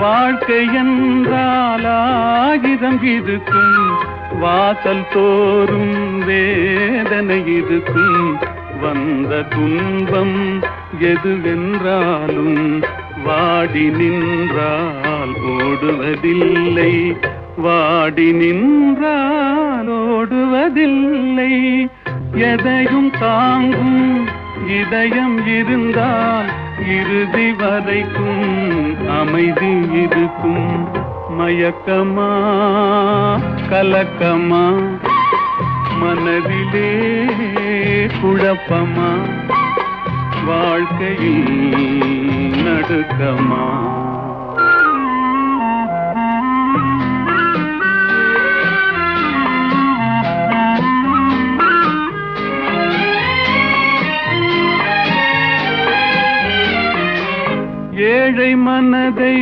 வாழ்க்கை என்றால் ஆயிரம் இருக்கும், வாசல் தோறும் வேதனை இருக்கும். வந்த துன்பம் எதுவென்றாலும் வாடி நின்றால் ஓடுவதில்லை, வாடி நின்றால் ஓடுவதில்லை. எதையும் தாங்கும் இதயம் இருந்தால் இறுதி வரைக்கும் அமைதி இருக்கும். மயக்கமா கலக்கமா மனதிலே குழப்பமா, வாழ்க்கையில் நடுக்கமா. ஏழை மனதை